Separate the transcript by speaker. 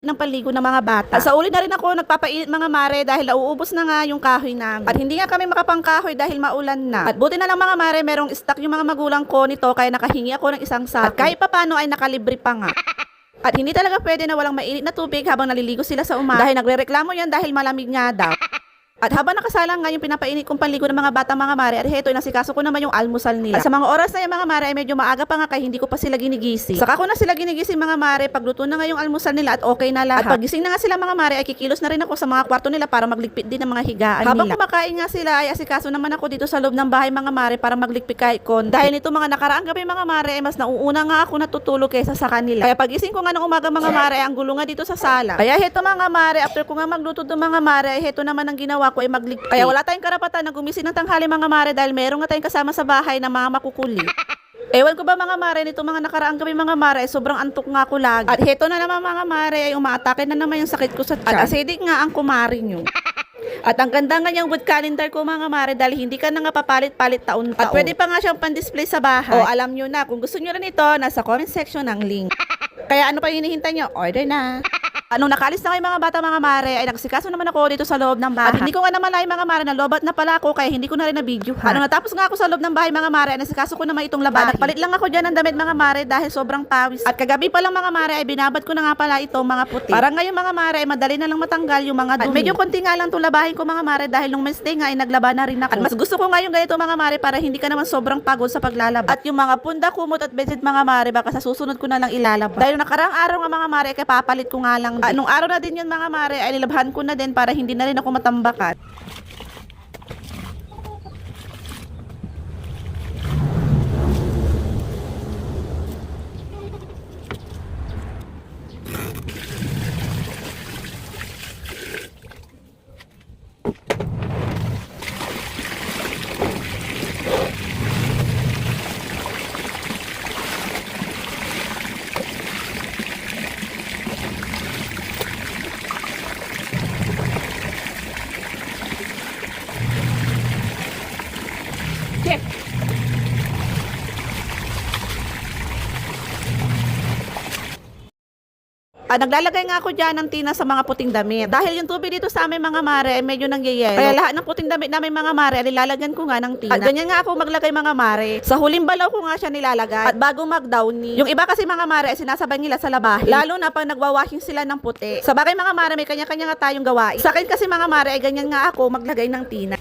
Speaker 1: ng paligo ng mga bata. At sa uli na rin ako nagpapainit mga mare dahil nauubos na nga yung kahoy namin. At hindi nga kami makapangkahoy dahil maulan na. At buti na lang mga mare, merong stock yung mga magulang ko nito kaya nakahingi ako ng isang sako. At kahit papano ay nakalibre pa nga. At hindi talaga pwede na walang mainit na tubig habang naliligo sila sa umaga. Dahil nagrereklamo yan dahil malamig nga daw. At habang nakasalang nga yung pinapainit kong panligo ng mga bata mga mare, at heto, nasikaso ko naman yung almusal nila. At sa mga oras na yung mga mare ay medyo maaga pa nga kaya hindi ko pa sila ginigising. Saka ko na sila ginigising mga mare, pagluto na nga yung almusal nila at okay na lahat. At pagising na nga sila mga mare ay kikilos na rin ako sa mga kwarto nila para magligpit din ng mga higaan nila. Habang kumakain nga sila ay asikaso naman ako dito sa loob ng bahay mga mare para magligpit kahit kon. Dahil nito mga nakaraang gabi mga mare ay mas nauuna nga ako natutulog kaysa sa kanila. Kaya pagising ko nga ng umaga mga mare ay ang gulo nga dito sa sala. Kaya heto mga mare, after ko nga magluto ng mga mare ay heto naman ang ginawa ko ay magligpit. Kaya wala tayong karapatan na gumising ng tanghali mga mare dahil meron nga tayong kasama sa bahay na mga makukuli. Ewan ko ba mga mare, nito mga nakaraang gabi mga mare, sobrang antok nga ako lagi. At heto na naman mga mare, ay umaatake na naman yung sakit ko sa tiyan. At acidic nga ang kumarin nyo. At ang ganda nga niyang wood calendar ko mga mare dahil hindi ka na nga papalit-palit taon-taon. At pwede pa nga siyang pan-display sa bahay. O alam nyo na, kung gusto nyo rin ito, nasa comment section ng link. Kaya ano pa yung hinihintay nyo? Order na! Nung nakalis na kayo mga bata mga mare, ay nagsikaso naman ako dito sa loob ng bahay. At hindi ko nga naman mga mare na lobat na pala ako kaya hindi ko na rin na video. Natapos nga ako sa loob ng bahay mga mare, ay nagsikaso ko naman itong labahin. Nagpalit lang ako dyan ng damit mga mare dahil sobrang pawis. At kagabi pa lang mga mare ay binabad ko na nga pala itong mga puti. Parang ngayon mga mare ay madali na lang matanggal yung mga dumi. At medyo konti nga lang itong labahin ko mga mare dahil nung Wednesday nga ay naglaba na rin ako. At mas gusto ko nga yung ganito mga mare para hindi ka naman sobrang pagod sa paglalaba. At yung mga punda, kumot at bedsheet mga mare baka sa susunod ko na lang ilalaba. Dahil nakarang araw nga mga mare kaya papalit ko nga lang. Nung araw na din yun mga mare ay nilabhan ko na din para hindi na rin ako matambakan. Naglalagay nga ako dyan ng tina sa mga puting damit. Dahil yung tubig dito sa amin mga mare ay medyo nangyayelo. Kaya lahat ng puting damit namin mga mare ay nilalagyan ko nga ng tina. At ganyan nga ako maglagay mga mare. Sa huling balaw ko nga siya nilalagay. At bago mag-downy. Yung iba kasi mga mare ay sinasabay nila sa labahin. Lalo na pag nagwawashing sila ng puti. Sa bagay mga mare may kanya-kanya nga tayong gawain. Sa akin kasi mga mare ay ganyan nga ako maglagay ng tina.